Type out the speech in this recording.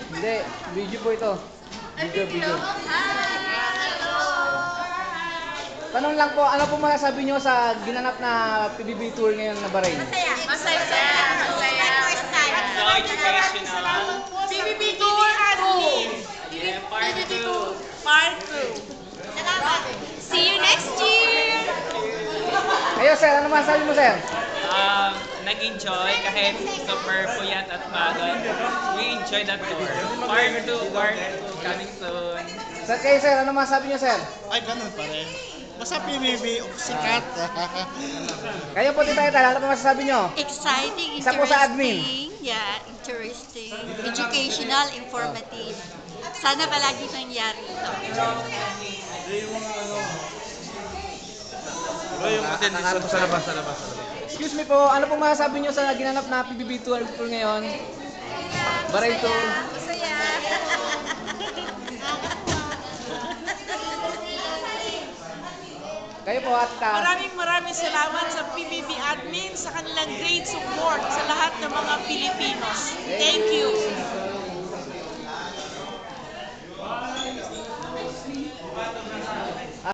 Hindi, video po ito. Video. Tanong lang po, ano po masasabi nyo sa ginanap na PBB tour ngayon na Bahrain? Masaya. Educational. PBB Tour Admin. Part 2. Part 2. Salamat. See you next year. Kayo sir, ano masasabi mo sir? Nag-enjoy kahit super puyat at pagod. We enjoyed that tour. Part 2 coming soon. Sir, kayo sir, ano masasabi nyo sir? Ay, ganun pa rin. Basta PBB, sikat. Kayo po tita, ano po masasabi nyo? Exciting, Isa po sa admin. Yeah, interesting, educational, informative. Sana palagi nangyari ito. Excuse me po, ano po masasabi nyo sa ginanap na PBB tour ngayon? Bahrain tour. Masaya. Kayo po at Maraming salamat sa PBB Admin sa kanilang great support sa lahat ng mga Pilipinos. Thank you.